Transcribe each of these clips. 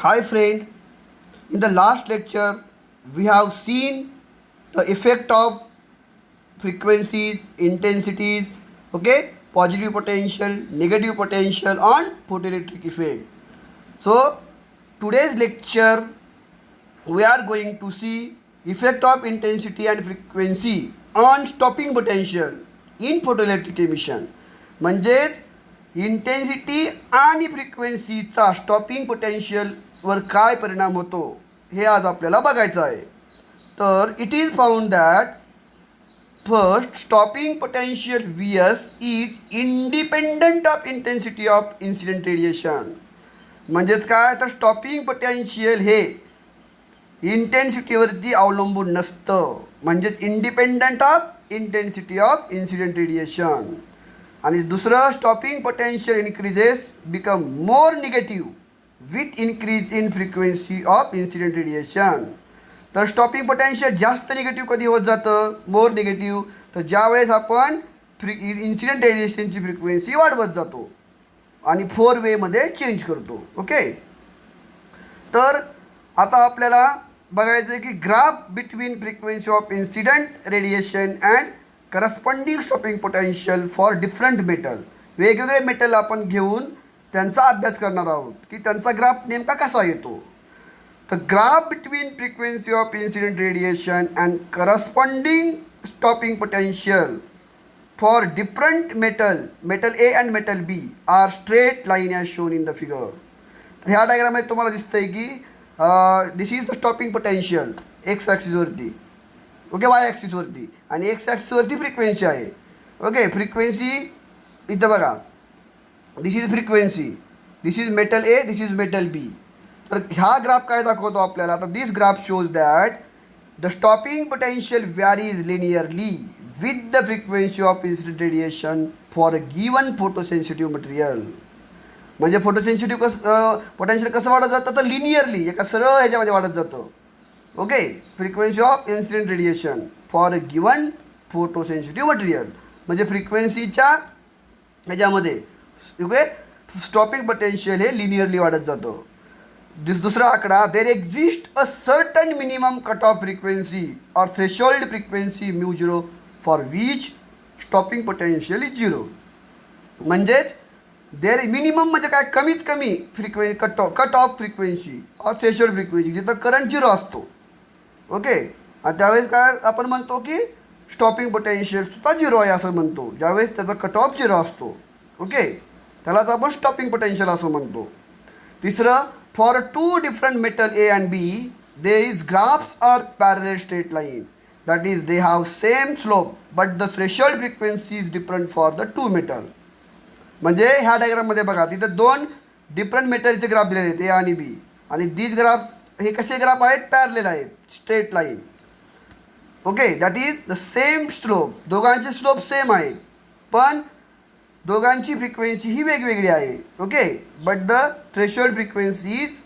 Hi friend, in the last lecture we have seen the effect of frequencies, intensities, okay, positive potential, negative potential on photoelectric effect. So today's lecture we are going to see effect of intensity and frequency on stopping potential in photoelectric emission. म्हणजेच intensity आणि फ्रिक्वेन्सीचा stopping पोटेन्शियलवर काय परिणाम होतो हे आज आपल्याला बघायचं आहे. तर it is found that first stopping potential V S is independent of intensity of incident radiation. म्हणजेच काय तर स्टॉपिंग पोटेन्शियल हे इंटेन्सिटीवरती अवलंबून नसतं, म्हणजेच independent of intensity of incident radiation. आणि दुसरं stopping potential increases become more negative with increase in frequency of incident radiation. तर स्टॉपिंग पोटेन्शियल जास्त निगेटिव्ह कधी होत जातं, मोर निगेटिव्ह, तर ज्यावेळेस आपण इन्सिडेंट रेडिएशनची फ्रिक्वेन्सी वाढवत जातो आणि 4 वेमध्ये चेंज करतो. ओके, तर आता आपल्याला बघायचं आहे की graph between frequency of incident radiation and corresponding stopping potential for different metal. वेगवेगळे मेटल आपण घेऊन त्यांचा अभ्यास करणार आहोत की त्यांचा ग्राफ नेमका कसा येतो. तर graph between frequency of incident radiation and corresponding stopping potential for different metal A and metal B are straight line as shown in the figure. तर ह्या डायग्राममध्ये तुम्हाला दिसतं आहे की this is the stopping potential X ॲक्सिसवरती, okay, Y ॲक्सिसवरती, आणि एक्स ॲक्सिसवरती फ्रिक्वेन्सी आहे. ओके, फ्रिक्वेन्सी इथं बघा, this is frequency, this is metal A, this is metal B. तर ह्या ग्राफ काय दाखवतो आपल्याला, तर this graph shows that the stopping potential varies linearly with the frequency of incident radiation for a given photosensitive material. म्हणजे photosensitive potential कसं वाढत जातं, तर लिनियरली एका सरळ ह्याच्यामध्ये वाढत जातं. Okay, frequency of incident radiation for a given photosensitive material, म्हणजे फ्रिक्वेन्सीच्या ह्याच्यामध्ये ओके स्टॉपिंग पोटेन्शियल हे लिनियरली वाढत जातं. दुसरा आकडा, there exist a certain minimum cut off frequency और threshold frequency mu zero for which stopping potential is zero. म्हणजेच देर मिनिमम म्हणजे काय, कमीत कमी कट ऑफ फ्रिक्वेन्सी और थ्रेशोल्ड फ्रिक्वेन्सी जिथं करंट झिरो असतो. ओके, आणि त्यावेळेस काय आपण म्हणतो की स्टॉपिंग पोटेन्शियलसुद्धा झिरो आहे असं म्हणतो, ज्यावेळेस त्याचा कट ऑफ झिरो असतो. ओके, त्यालाच आपण स्टॉपिंग पोटेन्शियल असं म्हणतो. तिसरं, for 2 different metal A and B these graphs are parallel straight line, that is they have same slope but the threshold frequency is different for the 2 metal. म्हणजे ह्या डायग्राममध्ये बघा, तिथं 2 डिफरंट मेटलचे ग्राफ दिलेले आहेत ए आणि बी, आणि दीज ग्राफ हे कसे ग्राफ आहेत, पॅरलेल आहेत, straight line. Okay, that is the same slope, दोघांचे स्लोप सेम आहे, पण दोघांची फ्रिक्वेन्सी ही वेगवेगळी आहे. Okay, but the threshold frequencies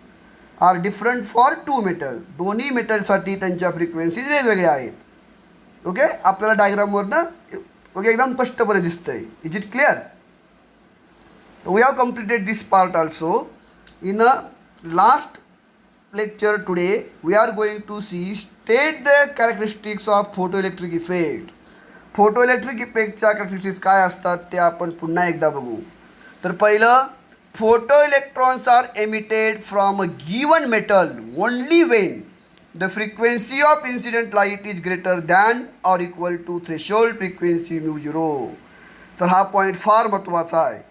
are different for 2 metal, दोन्ही मेटलसाठी त्यांच्या फ्रिक्वेन्सीज वेगवेगळ्या आहेत. ओके, आपल्याला डायग्रामवरनं ओके एकदम स्पष्टपणे दिसतं आहे. Is it clear? We have completed this part also. In the last lecture today we are going to see state the characteristics of photoelectric effect. Photoelectric इफेक्टच्या कॅरेक्टरिस्टिक्स काय असतात ते आपण पुन्हा एकदा बघू. तर पहिलं, photo electrons are emitted from a given metal only when the frequency of incident light is greater than or equal to threshold frequency mu zero. तर हा पॉईंट फार महत्त्वाचा आहे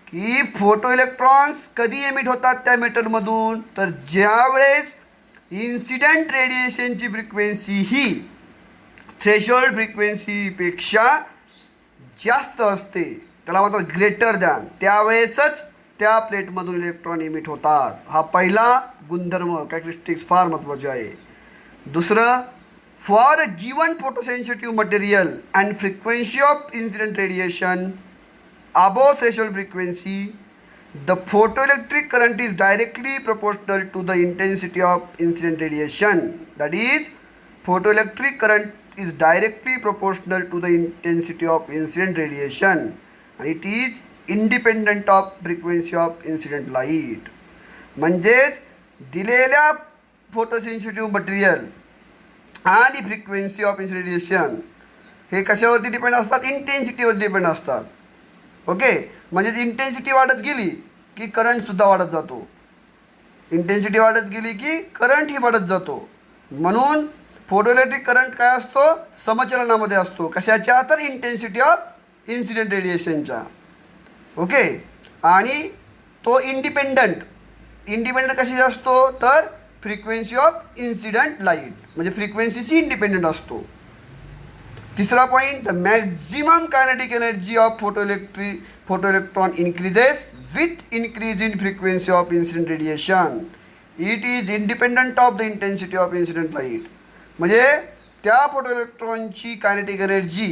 की फोटो इलेक्ट्रॉन्स कधी एमिट होतात त्या मेटलमधून, तर ज्यावेळेस इन्सिडेंट रेडिएशनची फ्रिक्वेन्सी ही थ्रेशोल्ड फ्रिक्वेन्सीपेक्षा जास्त असते, त्याला म्हणतात ग्रेटर दॅन, त्यावेळेसच त्या प्लेटमधून इलेक्ट्रॉन एमिट होतात. हा पहिला गुणधर्म कॅरेक्टरिस्टिक्स फार महत्त्वाचे आहे. दुसरं, for a given photosensitive material and frequency of incident radiation above threshold frequency, the photoelectric current is directly proportional to the intensity of incident radiation. That is, photoelectric current is directly proportional to the intensity of incident radiation and it is independent of frequency of incident light. म्हणजेच दिलेल्या फोटोसेन्सिटिव्ह material आणि frequency of incident radiation हे कशावरती depend असतात? इंटेन्सिटीवर depend असतात. Okay, म्हणजे intensity वाढत गेली की करंटसुद्धा वाढत जातो. इंटेन्सिटी वाढत गेली की करंटही वाढत जातो. म्हणून फोटोइलेक्ट्रिक करंट काय असतो? समचलनामध्ये असतो. कशाच्या? तर इंटेन्सिटी ऑफ इन्सिडेंट रेडिएशनच्या. ओके, आणि तो इंडिपेंडंट कशाची असतो? तर फ्रिक्वेन्सी ऑफ इन्सिडेंट लाईट, म्हणजे फ्रिक्वेन्सीची इंडिपेंडंट असतो. तिसरा point, the maximum kinetic energy of photoelectron increases with increase in frequency of incident radiation. It is independent of the intensity of incident light. म्हणजे त्या फोटोइलेक्ट्रॉनची कायनेटिक एनर्जी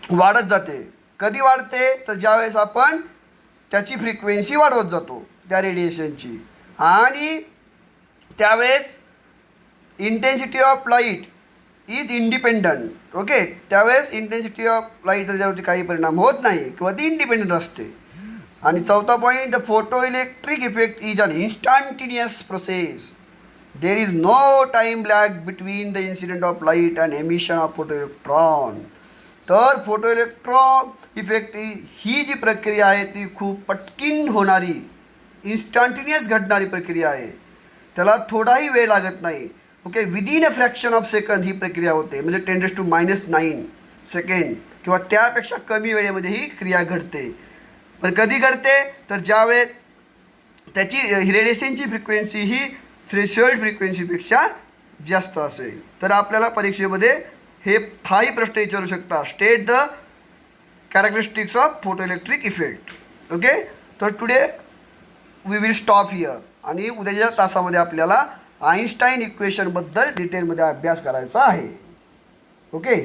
वाढत जाते. कधी वाढते? तर ज्यावेळेस आपण त्याची फ्रिक्वेन्सी वाढवत जातो त्या रेडिएशनची, आणि त्यावेळेस intensity of light is independent. Okay, त्यावेळेस इंटेन्सिटी ऑफ लाईटचा त्याच्यावरती काही परिणाम होत नाही किंवा ती इंडिपेंडंट असते. आणि चौथा point, the photo electric effect is an instantaneous process. There is no time lag between the incident of light and emission of photo electron. तर फोटो इलेक्ट्रॉन इफेक्ट ही जी प्रक्रिया आहे ती खूप पटकन होणारी, इन्स्टंटेनियस घडणारी प्रक्रिया आहे. त्याला थोडाही वेळ लागत नाही. Okay, within a fraction of second ही प्रक्रिया होते. म्हणजे 10⁻⁹ सेकंड किंवा त्यापेक्षा कमी वेळेमध्ये ही क्रिया घडते. पण कधी घडते? तर ज्यावेळेस त्याची रेडिएशनची फ्रिक्वेन्सी ही थ्रेशोल्ड फ्रिक्वेन्सीपेक्षा जास्त असेल. तर आपल्याला परीक्षेमध्ये हे 5 प्रश्न विचारू शकतात. State the characteristics of photo electric effect. Okay, तर today we will stop here. आणि उद्याच्या तासामध्ये आपल्याला आईन्स्टाईन इक्वेशनबद्दल डिटेलमध्ये अभ्यास करायचा आहे. ओके.